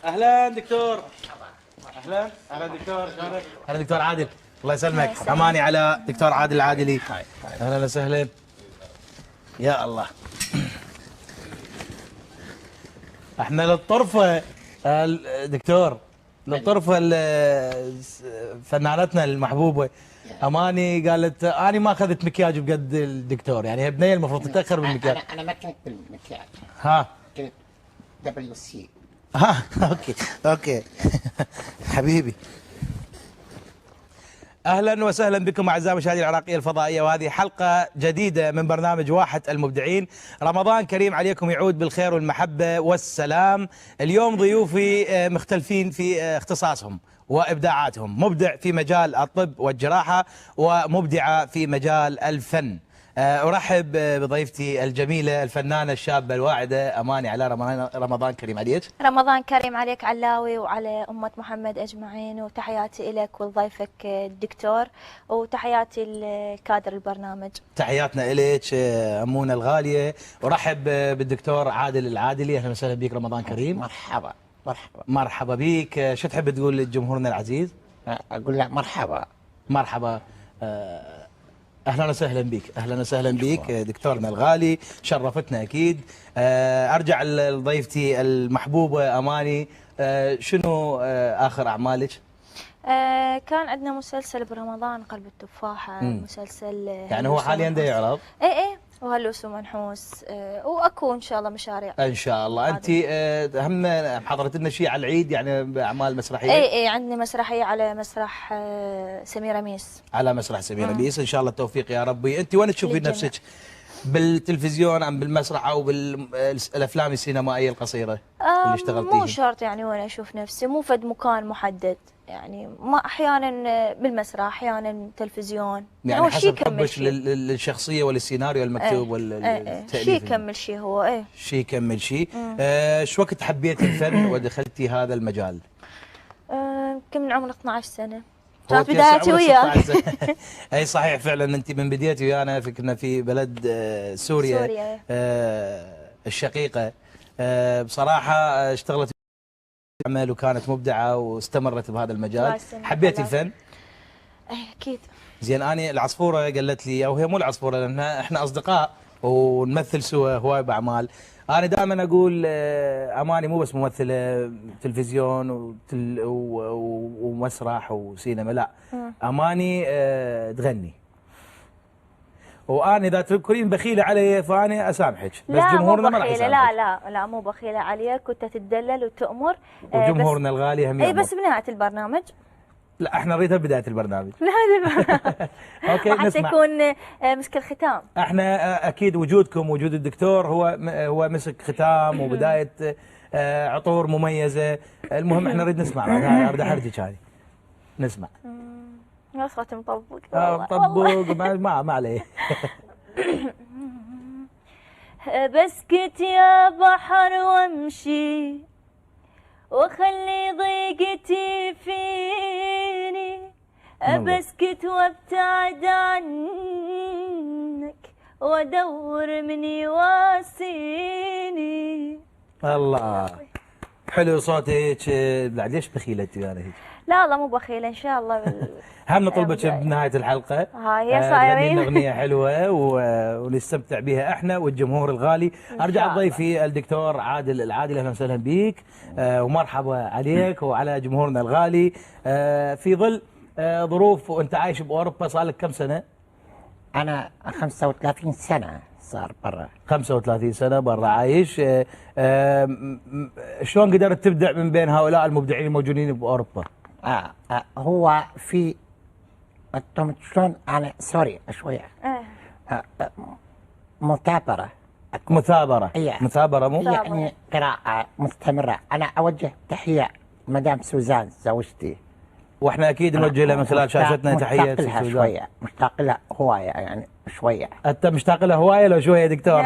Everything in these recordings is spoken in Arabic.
اهلا دكتور. اهلا دكتور، شلونك؟ اهلا دكتور عادل، الله يسلمك. اماني على دكتور عادل العادلي. اهلا وسهلا. يا الله، احنا للطرفه دكتور، للطرفه فنانتنا المحبوبه اماني قالت انا ما اخذت مكياج بقد الدكتور، يعني هي بنيه المفروض تتاخر بالمكياج. انا ما كنت بالمكياج، ها كنت دبليو سي. ها اوكي حبيبي. اهلا وسهلا بكم اعزائي مشاهدي العراقيه الفضائيه، وهذه حلقه جديده من برنامج واحة المبدعين. رمضان كريم عليكم، يعود بالخير والمحبه والسلام. اليوم ضيوفي مختلفين في اختصاصهم وابداعاتهم، مبدع في مجال الطب والجراحه ومبدعه في مجال الفن. ارحب بضيفتي الجميله الفنانه الشابه الواعده اماني على. رمضان كريم عليك. رمضان كريم عليك علاوي وعلى أمة محمد أجمعين، وتحياتي لك ولضيفك الدكتور، وتحياتي لكادر البرنامج. تحياتنا إليك أمونا الغالية. ورحب بالدكتور عادل العادلي. أهلا وسهلا بك، رمضان كريم. مرحبا مرحبا بك. شو تحب تقول لجمهورنا العزيز؟ اقول له مرحبا. اهلا وسهلا بك، اهلا وسهلا بك دكتورنا الغالي، شرفتنا اكيد. ارجع لضيفتي المحبوبه اماني. شنو اخر اعمالك؟ كان عندنا مسلسل برمضان قلب التفاحة، مسلسل يعني هو حاليا دا يعرض؟ ايه وهلوس ومنحوس، واكو ان شاء الله مشاريع ان شاء الله. انت هم حضرت لنا شيء على العيد يعني باعمال مسرحيه؟ ايه عندنا مسرحيه على مسرح سميره ميس. على مسرح سميره ميس، ان شاء الله التوفيق يا ربي. انت وين تشوفين نفسك؟ بالتلفزيون ام بالمسرح او بالافلام السينمائيه القصيره اللي اشتغلتيها؟ مو شرط يعني وين اشوف نفسي، مو فد مكان محدد يعني، ما احيانا بالمسرح احيانا تلفزيون، يعني حسب حبك للشخصيه وللسيناريو المكتوب والتاليف. شيء يكمل شيء هو شيء يكمل شيء. شو وقت حبيت الفن ودخلتي هذا المجال؟ يمكن من عمر 12 سنه كانت بدايتي وياك. اي صحيح فعلا، انت من بديتي ويانا كنا في بلد سوريا الشقيقه. بصراحه اشتغلت عمل وكانت مبدعه واستمرت بهذا المجال. حبيتي الفن؟ اكيد. زين، انا العصفوره قالت لي، او هي مو العصفوره لان احنا اصدقاء ونمثل سوا هواي باعمال. انا دائما اقول اماني مو بس ممثله تلفزيون ومسرح وسينما، لا اماني تغني. وانا اذا تذكرين بخيله علي فانا اسامحك، بس جمهورنا ما راح يسامحك. لا مو بخيله عليك، كنت تتدلل وتؤمر. وجمهورنا الغالي هم اي بس بنهايه البرنامج. لا احنا نريدها بدايه البرنامج. اوكي حتى يكون مسك الختام. احنا اكيد وجودكم وجود الدكتور هو مسك ختام وبدايه عطور مميزه. المهم احنا نريد نسمع، اريد احرجك هذه نسمع. صوت مطبق. مطبق ما عليه. بسكت يا بحر وامشي وخلي ضيقتي فيني، بسكت وابتعد عنك وادور من يواسيني. الله حلو صوتك. ليش بخيلتي انا هيك؟ لا مو بخيله ان شاء الله. هم نطلبك بنهايه الحلقه هي صايرين اغنيه حلوه ونستمتع بها احنا والجمهور الغالي. ارجع ضيفي الدكتور عادل العادلي. اهلا وسهلا بك ومرحبا عليك وعلى جمهورنا الغالي. في ظل ظروف وانت عايش باوروبا، صار لك كم سنه؟ انا 35 سنه صار برا. 35 سنه برا عايش. شلون قدرت تبدع من بين هؤلاء المبدعين الموجودين باوروبا؟ هو في انتم شلون انا سوري شويه مثابره مو يعني قراءه مستمره. انا اوجه تحيه مدام سوزان زوجتي، واحنا اكيد نوجه لها من خلال شاشتنا تحيه سوزان. شويه مشتاق لها هوايه يعني شويه. انت مشتاق لها هوايه لو شويه دكتور؟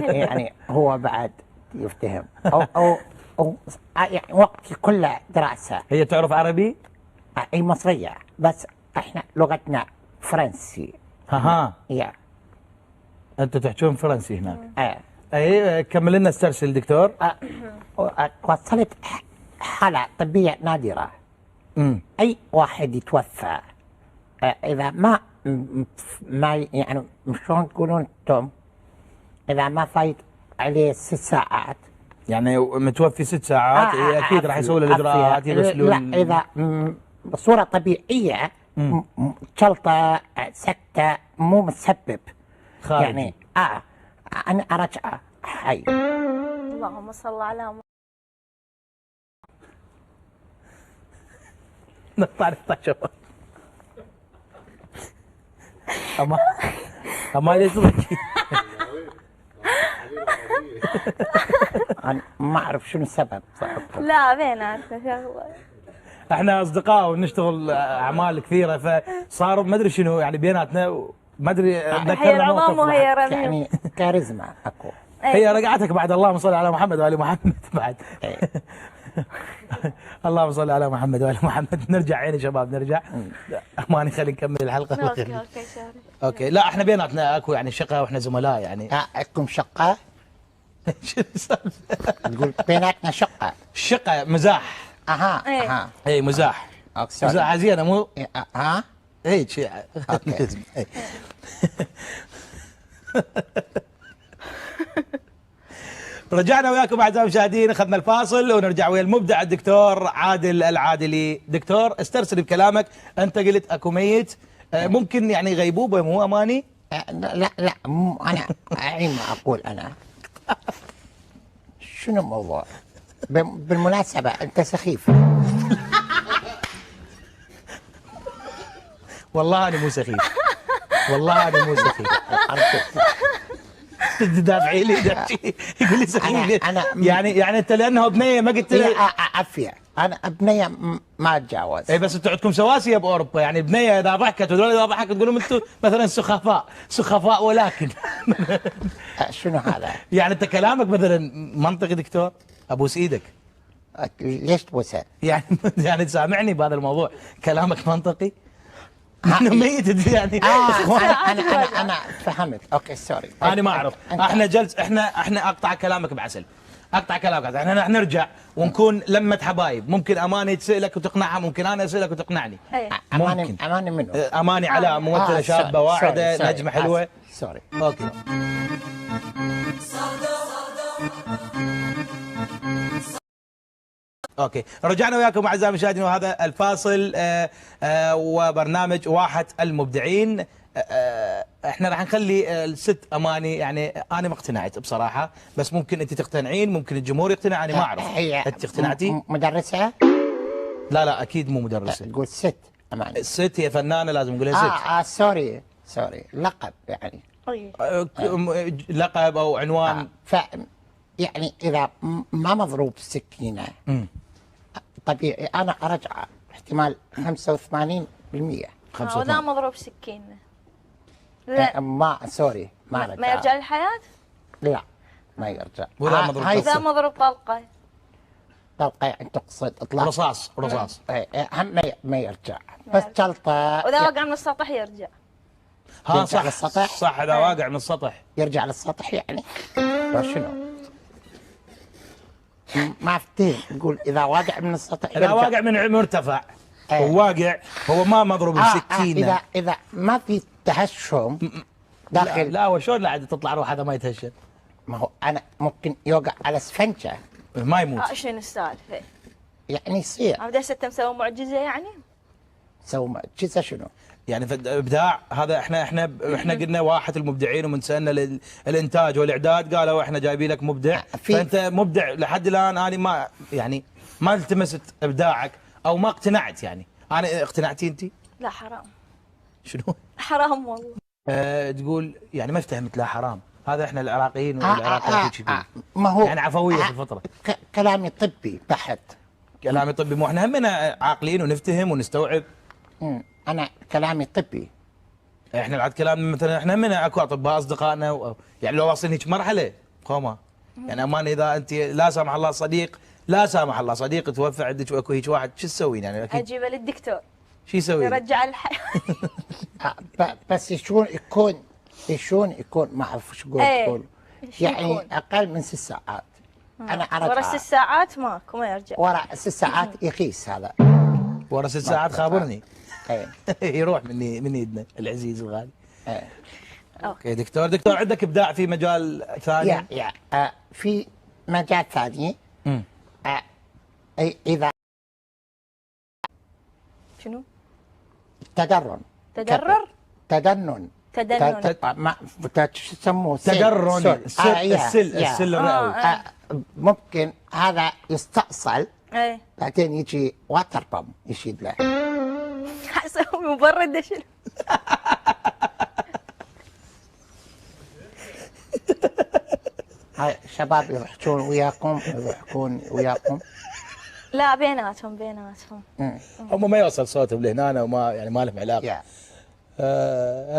يعني هو بعد يفتهم أو يعني وقتي كله دراسة. هي تعرف عربي؟ أي مصرية، بس احنا لغتنا فرنسي. ها يا أنتوا تحجون فرنسي هناك؟ اي كمل لنا استرسل دكتور. وصلت حالة طبية نادرة. أي واحد يتوفى إذا ما يعني شلون تقولون انتم، إذا ما فايت عليه 6 ساعات، يعني متوفي 6 ساعات اكيد راح يسوي له الاجراءات يغسلون. لا إذا بصورة طبيعية جلطة سكتة مو متسبب خارجي. يعني أنا أرجع حي. اللهم صل على محمد. نقطع شباب. أما ليش تضحكي؟ أنا ما أعرف شنو السبب صراحة. لا بيناتنا شغله. احنا اصدقاء ونشتغل اعمال كثيره، فصار ما ادري شنو يعني بيناتنا، ما ادري هي ذكرنا العظام موقف وهي بعد. رميم. يعني كاريزما أكو. هي رقعتك بعد. اللهم صل على محمد وآل محمد بعد. اللهم صل على محمد وآل محمد. نرجع عيني شباب نرجع. اماني خلينا نكمل الحلقه. الله اوكي يخليك. اوكي سوري. اوكي لا احنا بيناتنا اكو يعني شقه واحنا زملاء يعني. عندكم شقة؟ شو السالفه؟ تقول بيناتنا شقة. الشقه مزاح. أها. اي مزاح. أوكي. مزاح زينه مو ها؟ هيك شيء. أوكي. رجعنا وياكم اعزائي المشاهدين، اخذنا الفاصل ونرجع ويا المبدع الدكتور عادل العادلي. دكتور استرسل بكلامك، انت قلت اكو ميت ممكن يعني غيبوبه مو اماني؟ لا أنا عين ما أقول أنا. شنو الموضوع؟ بالمناسبة أنت سخيف. والله انا مو سخيف. والله انا مو سخيف. تدافعي لي يقول لي سخيف. يعني انت لانه بنيه ما قلت لي عافية. أنا بنية ما أتجاوز. اي بس انتم عندكم سواسيه باوروبا، يعني بنيه اذا ضحكت وذول اذا ضحكت تقولون انتم مثلا سخفاء ولكن شنو هذا؟ يعني انت كلامك مثلا منطقي دكتور، ابوس ايدك. ليش تبوسه؟ يعني تسامعني بهذا الموضوع، كلامك منطقي؟ انه ميت يعني. انا فهمت. اوكي سوري. انا ما اعرف. احنا جلس احنا اقطع كلامك بعسل. احنا نرجع ونكون لمة حبايب. ممكن اماني تسالك وتقنعها، ممكن انا اسالك وتقنعني. ممكن. اماني منه؟ اماني علاء ممثله شابه واعده نجمه حلوه. سوري. اوكي. اوكي رجعنا وياكم اعزائي المشاهدين، وهذا الفاصل وبرنامج واحة المبدعين. احنا راح نخلي الست اماني، يعني انا ما اقتنعت بصراحه، بس ممكن انت تقتنعين، ممكن الجمهور يقتنع، انا ما اعرف. انت اقتنعتي؟ مدرسه؟ لا اكيد مو مدرسه. تقول ست اماني. الست هي فنانه لازم نقولها ست. سوري لقب يعني. لقب او عنوان. يعني اذا ما مضروب سكينه طبيعي انا ارجع احتمال 85%. وذا مضروب سكينه. ما سوري ما رجع. ما يرجع للحياه؟ لا ما يرجع. ولا مضروب اذا مضروب طلقه يعني تقصد اطلاق رصاص. هم ما يرجع، بس جلطه. واذا وقع من السطح يرجع. ها صح اذا واقع من السطح يرجع للسطح يعني. شنو؟ ما افتهم. نقول اذا واقع من السطح اذا واقع من مرتفع وواقع هو ما مضروب بسكينه. اذا ما في تهشم داخل. لا وشلون لا عاد تطلع روح هذا ما يتهشم؟ ما هو انا ممكن يوقع على اسفنجه ما يموت. شنو السالفه؟ يعني يصير. عبد الستة مسوي معجزه يعني؟ سووا معجزه شنو؟ يعني ابداع. هذا احنا قلنا واحة المبدعين، ومن سالنا الانتاج والاعداد قالوا احنا جايبين لك مبدع. فانت مبدع لحد الان. انا ما التمست ابداعك او ما اقتنعت. يعني انا اقتنعتي انت؟ لا حرام. شنو؟ حرام والله. تقول يعني ما افتهمت. لا حرام. هذا احنا العراقيين والعراق ما هو يعني عفويه في الفطره. كلامي طبي بحت. كلامي طبي. مو احنا همنا عاقلين ونفتهم ونستوعب. انا كلامي طبي. احنا بعد كلام مثلا احنا همنا اكو اطباء اصدقائنا يعني لو واصلين هيك مرحله قوما. يعني امان اذا انت لا سامح الله صديق توفى عندك واكو هيك واحد شو تسوين يعني؟ اكيد اجيبه للدكتور. شو يسوي؟ يرجع الحياه. بس شلون يكون ما اعرف شو تقول. يعني اقل من 6 ساعات. انا ارجع ورا 6 ساعات ماكو، ما يرجع. ورا 6 ساعات يخيس هذا. ورا 6 ساعات خابرني. ايه يروح من ايدنا العزيز الغالي. ايه اوكي دكتور عندك ابداع في مجال ثاني؟ في مجال ثاني. اذا شنو؟ تدرن تدرر؟ تدنن ما شو يسموه؟ تدرن السل الرئوي. ممكن هذا يستأصل، ايه بعدين يجي واتر بامب يشيد له. حسب مبرد شنو؟ هاي شباب يحجون وياكم يضحكون وياكم. لا بيناتهم. هم ما يوصل صوتهم لهنا وما يعني ما لهم علاقه.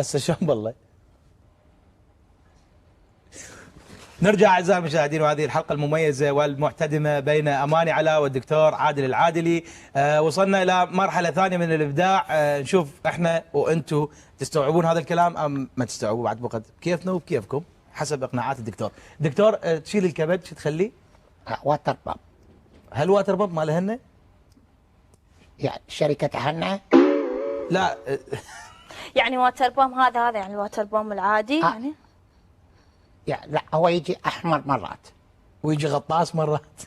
هسه شلون بالله. نرجع اعزائي المشاهدين وهذه الحلقه المميزه والمحتدمه بين اماني علاء والدكتور عادل العادلي. وصلنا الى مرحله ثانيه من الابداع. نشوف احنا وانتم تستوعبون هذا الكلام ام ما تستوعبوا بعد وقت، بكيفنا وبكيفكم حسب اقناعات الدكتور. دكتور تشيل الكبد شو تخليه؟ واتر بامب. هل واتر بامب مالهن؟ يعني شركه هنا؟ لا يعني واتر بوم هذا يعني الواتر بوم العادي يعني لا، هو يجي احمر مرات ويجي غطاس مرات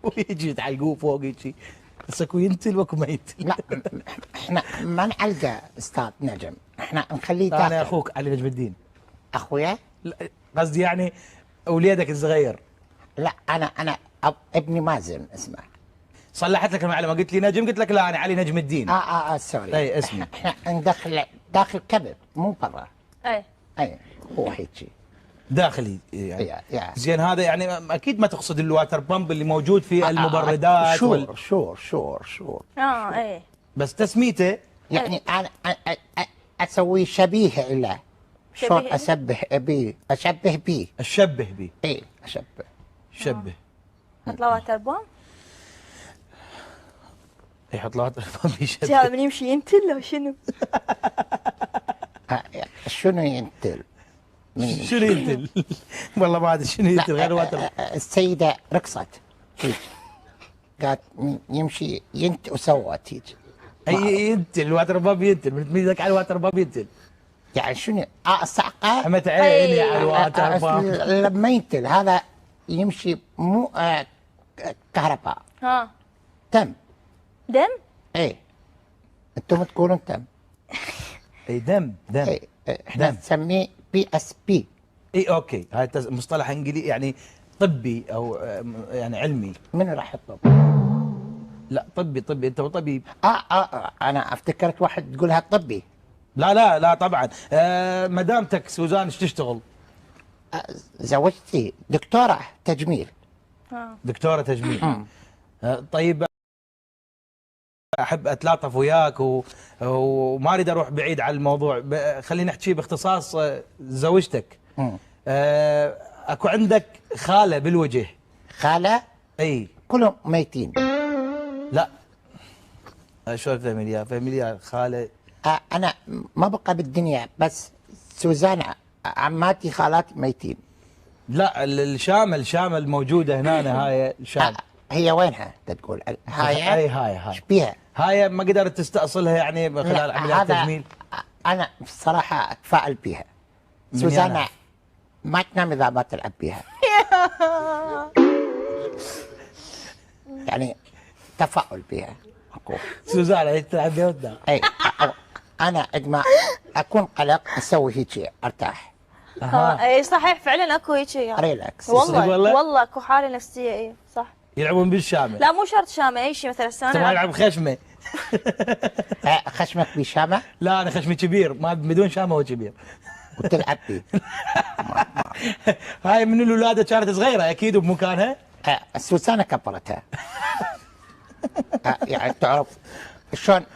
ويجي يتعلقوه فوق يجي بس اكو ينتل واكو ما ينتل. لا احنا ما نعلقه استاذ نجم، احنا نخليه داخل. انا اخوك علي نجم الدين. اخويا؟ قصدي يعني وليدك الصغير. لا انا ابني مازن اسمه. صلحت لك المعلومه، قلت لي نجم قلت لك لا انا علي نجم الدين. سوري. اي اسمي. احنا ندخل داخل كبد مو برا. اي هو هيك داخلي يعني. يعني. زين هذا يعني اكيد ما تقصد الواتر بامب اللي موجود في المبردات شور اي بس تسميته يعني انا اسوي شبيه له. شلون اشبه بيه؟ اشبه بيه. الشبه بيه. اي اشبه. شبه. حط له واتر بوم. يحط له واتر بامب يشبه. جاب من يمشي ينتل لو شنو؟ شنو ينتل؟ شنو ينتل؟ والله ما ادري شنو ينتل غير واتر. السيده رقصت قالت يمشي ينت وسوت هيك. ينتل الواتر بامب ينتل، من تميزك على الواتر بامب ينتل. يعني شنو؟ الصعقه حمت عيني على الواتر بامب. لما ينتل هذا يمشي مو كهرباء. دم. ايه انتم تقولون دم. اي دم. ايه احنا نسميه PSP. اي اوكي، هاي مصطلح انجليزي يعني طبي او يعني علمي. من راح يطب؟ لا طبي انت طبيب. انا افتكرت واحد تقولها طبي. لا طبعا. مدامتك سوزان ايش تشتغل؟ زوجتي دكتورة تجميل. دكتورة تجميل. طيب احب اتلاطف وياك وما اريد اروح بعيد على الموضوع، خلينا نحكي باختصاص زوجتك. اكو عندك خالة بالوجه. خالة؟ اي كلهم ميتين. لا شو فاميليا خالة. انا ما بقى بالدنيا، بس سوزانا عماتي خالاتي ميتين. لا الشامة الموجودة هنا هاي الشام. هي وينها تقول؟ هاي ايش بيها؟ هاي ما قدرت تستأصلها يعني من خلال عمليات التجميل. انا بصراحة اتفائل بيها. سوزانا ما تنام اذا ما تلعب بيها. يعني تفاؤل بيها. سوزانا هي تلعب بيها وتنام. اي انا عندما اكون قلق اسوي هيك ارتاح. اي صحيح فعلا اكو هيك ريلاكس. والله اكو حاله نفسيه. اي صح. يلعبون بالشامه. لا مو شرط شامه، اي شيء مثلا انا العب خشمه. خشمك بشامه؟ لا انا خشمي كبير، ما بدون شامه هو كبير. وتلعب فيه. هاي من الولاده كانت صغيره اكيد وبمكانها. سوسانة كبرتها. يعني تعرف شلون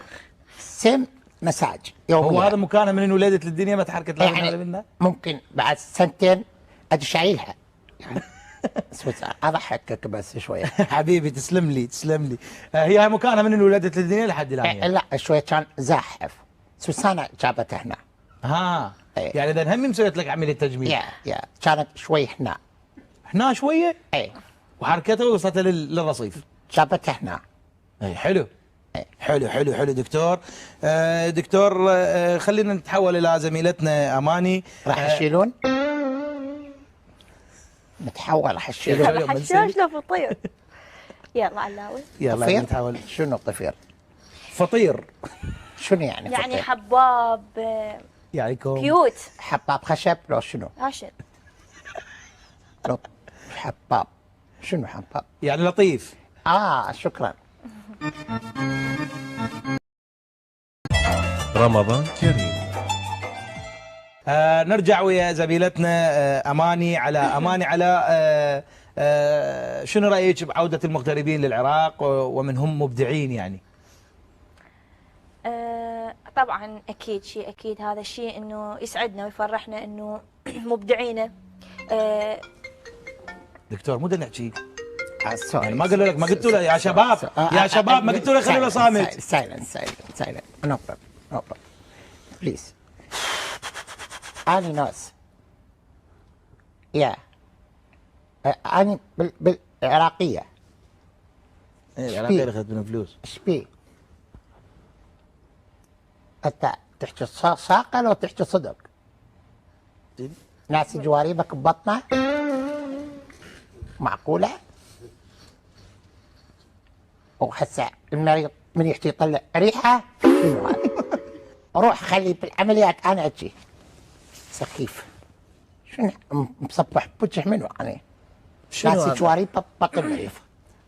سم مساج يوميا. هو هذا مكانها من انولدت للدنيا ما تحركت لا يعني منها. ممكن بعد سنتين اجي شايلها. يعني سوسانة اضحكك بس شويه. حبيبي تسلم لي. هي مكانها من انولدت للدنيا لحد الان. لا شويه كان زاحف. سوسانة جابتها هنا. ها إيه. يعني اذا همي مسويت لك عمليه تجميل. يا كانت شوي هنا. هنا شويه اي وحركتها وصلت للرصيف. جابتها هنا. اي حلو. إيه. حلو دكتور. دكتور، خلينا نتحول الى زميلتنا اماني. راح يشيلون؟ نتحول راح يشيلون. حشاش له فطير. يلا علاوي. يلا طفير؟ نتحول. شنو طفير؟ فطير شنو يعني يعني فطير؟ حباب يعني يكون كيوت. حباب خشب لو شنو؟ عشر. لو حباب. شنو حباب؟ يعني لطيف. شكرا. رمضان كريم. نرجع ويا زميلتنا اماني على شنو رايك بعوده المغتربين للعراق ومن هم مبدعين يعني؟ طبعا اكيد شيء اكيد، هذا الشيء انه يسعدنا ويفرحنا انه مبدعين. دكتور مو بدنا نحكي يعني ما قالوا لك، ما قلتوا له يا شباب يا شباب، ما قلتوا له خلوا له صامت. سايلنت نو بروبلم بليز. اني ناس اني بالعراقيه. العراقية اللي اخذت منهم فلوس. ايش بيه؟ انت تحكي ساقه لو تحكي صدق؟ ناس جواريبك ببطنه؟ معقوله؟ وهسه المريض من يحكي يطلع ريحه شنو هذا؟ روح خلي بالعمليات انا اجي. سخيف. شنو مصبح بوجه منو انا؟ شنو ناس هذا؟ جواريب بطن ضعيف.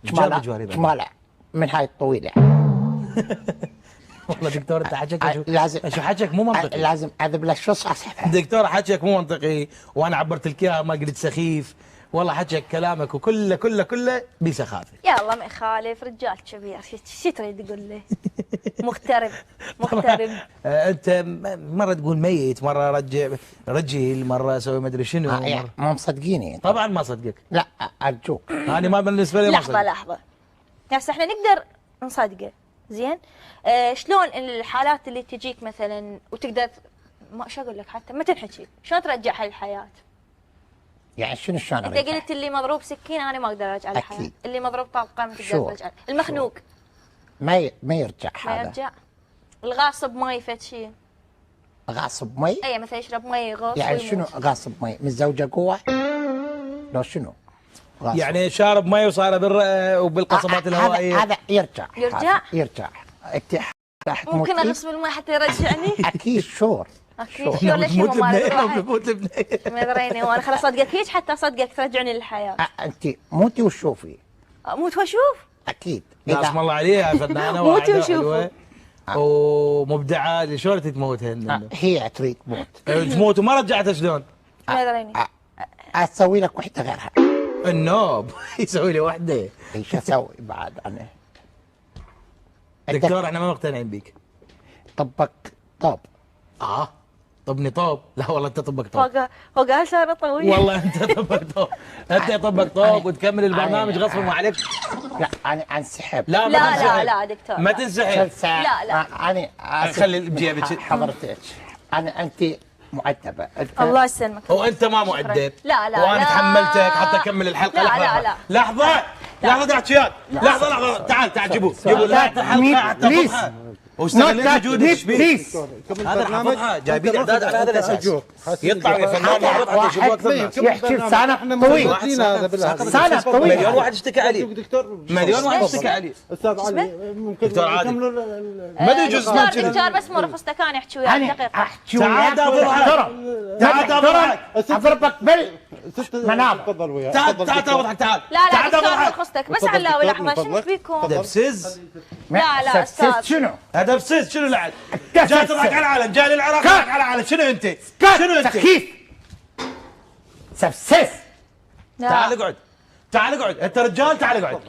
جاب جواريب. شمالة من هاي الطويله. والله دكتور انت حكيك لازم شو حكيك مو منطقي. لازم اذب للشص اسحبها. دكتور حكيك مو منطقي، وانا عبرت لك اياها ما قلت سخيف. والله حكيك كلامك وكله كله كله بسخافه. يلا ما يخالف، رجال كبير، شو تريد تقول له؟ مغترب. انت مره تقول ميت، مره رجل، مره اسوي ما ادري شنو. يعني مو مصدقيني. طبعا ما صدقك. لا ارجوك. انا ما بالنسبه لي ما صدق. لحظه هسه احنا نقدر نصدقه زين. شلون الحالات اللي تجيك مثلا وتقدر ما شو اقول لك حتى ما تنحكي، شلون ترجعها للحياه؟ يعني شلون انت قلت اللي مضروب سكين انا ما اقدر ارجع للحياه، أكيد. اللي مضروب طلقه ما تقدر شو؟ ترجع، المخنوق ما يرجع ما هذا. يرجع، الغاصب مي فد شيء. غاصب مي؟ اي مثلا يشرب مي يغوص يعني ويموت. شنو غاصب مي؟ من زوجه قوه؟ لو شنو؟ غاصب. يعني شارب مي وصار وبالقصبات الهوائيه. هذا يرجع. يرجع؟ يرجع. انت راح ممكن تموتي؟ اغصب المي حتى يرجعني؟ اكيد شور. اكيد شو ولا شيء ما بنيه. ادريني، وانا خلاص اصدقك هيك حتى اصدقك ترجعني للحياه. انت موتي وشوفي. اموت واشوف. اكيد. اسم الله عليها فنانه موتي واحده وشوفوا. حلوه ومبدعه. شلون تموتها؟ هي تريد تموت. تموت وما رجعتها شلون؟ ما ادريني. اسوي لك وحده غيرها. النوب يسوي لي وحده. ايش اسوي بعد انا؟ دكتور احنا ما مقتنعين بيك. طبك طوب. طبني طوب. لا والله انت طبك طوب. هو قال شعره طويل. والله انت طبك طوب. انت طبك طوب وتكمل البرنامج غصب عليك. لا انا انسحب. لا ما لا تنسحب. لا دكتور ما لا. تنسحب. لا. انا آسف. خلي بجيبك. حضرتك انت مؤدبه. الله يسلمك. وانت ما مؤدب. لا وانا لا. تحملتك حتى اكمل الحلقه. لا. لحظه دعتشيات. لحظه تعال جيبوا لا الحلقه حتى بليز. فضحه. واستغليت وجودك ايش بيك؟ بليز. هذا راح فضحه جايبين اعداد على هذا الاساس. يطلع ويا فنان يفضحك يشوفوا اكثر ناس. يحكي لسانه طويل. لسانه طويل. مليون واحد اشتكى عليه. مليون واحد اشتكى عليه. استاذ علي ممكن دكتور عادل. يكملوا ما ادري جزء دكتور بس مو رخصتك انا احكي وياك انا دقيقه. احكي تعال وياك اضربك. تعال اضربك. اضربك منابر. تفضل وياه تعال اضربك. تعال لا دكتور اضربك. رخصتك بس علاوي لحظه شنو فيكم؟ دبسز. لا أستاذ. شنو؟ هذا بسيس. شنو لعب؟ جاي تضحك على العالم، جاي للعراق تضحك على العالم. شنو انت؟ شنو انت؟ سخيف. سفسس. تعال اقعد. انت رجال. تعال اقعد.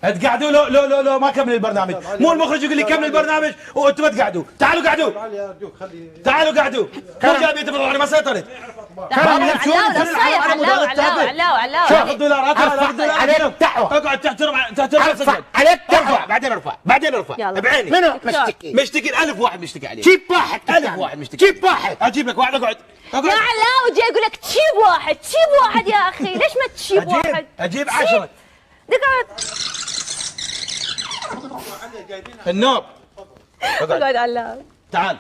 تقعدوا لو ما كمل البرنامج، مو المخرج يقول لي كمل البرنامج وانتم ما تقعدوا، تعالوا قعدوا، تعالوا قعدوا، مو جايبين تفضلوا ما سيطرت. شوف الدولارات عليك دعوة. اقعد تحترم نفسك. عليك دعوة. ارفع بعدين ارفع بعيني. منو مشتكي؟ مشتكي 1000 واحد مشتكي عليه. جيب واحد. 1000 واحد مشتكي. جيب واحد. اجيب لك واحد. اقعد يا علاوي جاي اقول لك تجيب واحد يا اخي، ليش ما تجيب واحد؟ اجيب 10. اقعد النوب اقعد علاوي. تعال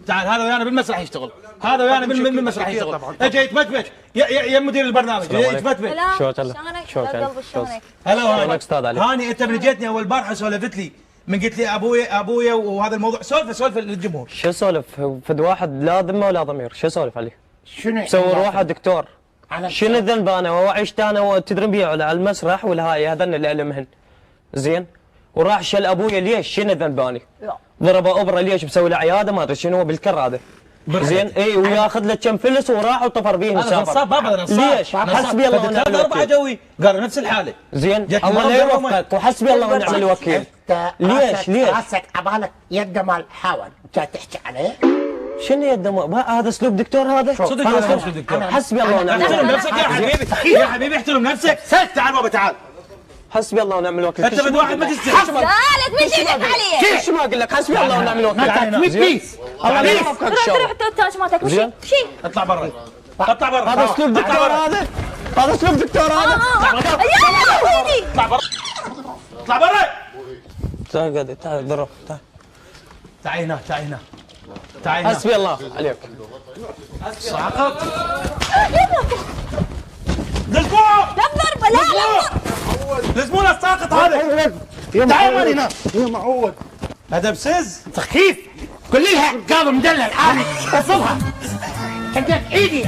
هذا ويانا بالمسرح يشتغل، هذا ويانا بالمسرح يشتغل. اجي يتمتمش يا مدير البرنامج يتمتمش. شلونك؟ شلونك؟ هلا هاني انت من جيتني اول بارحه سولفت لي من قلت لي ابويا وهذا الموضوع. سولف للجمهور. شو سولف؟ فد واحد لا ذمه ولا ضمير، شو سولف عليه؟ شنو مسوي روحه دكتور. شنو الذنب انا وعشت انا وتدري بيه على المسرح والهاي هذن اللي المهن. زين؟ وراح شل ابويا ليش؟ شنو الذنب اني؟ ضرب اوبرا ليش مسوي له عياده ما ادري شنو بالكر هذا. زين اي وياخذ له كم فلس وراح وطفر بيه مسافر. ليش؟ حسبي الله ونعم الوكيل. 4 جوي قالوا نفس الحاله. زين الله لا يوفقك وحسبي الله ونعم الوكيل. ليش؟ راسك عبالك يد مال حاول انت تحكي عليه. شنو يد هذا اسلوب دكتور هذا؟ صدق هذا اسلوب دكتور. حسبي الله ونعم احترم الوكيل. نفسك يا حبيبي احترم نفسك. تعال بابا تعال. حسبي الله ونعم الوكيل. انت بد واحد ما تستحي. لا تمد ايدك علي. ايش ما اقول لك؟ حسبي الله ونعم الوكيل. بليز الله لا يوفقك ان شاء الله. روح التاج مالتك وشي اطلع برا. اطلع برا. هذا اسلوب دكتور هذا؟ هذا اسلوب دكتور هذا؟ يا ويني؟ اطلع برا. اطلع برا. تعال قاعد تعال ضرب تعال. تعال هنا تعال هنا. تعال هنا. حسبي الله عليك. ساقط. لزموه. لا تضربه لا لزمونا الساقط هذا. تعال هنا. يا معود هذا بسز. سخيف. قول لها قاضي مدلل عادي وصلها. تلقى ايدي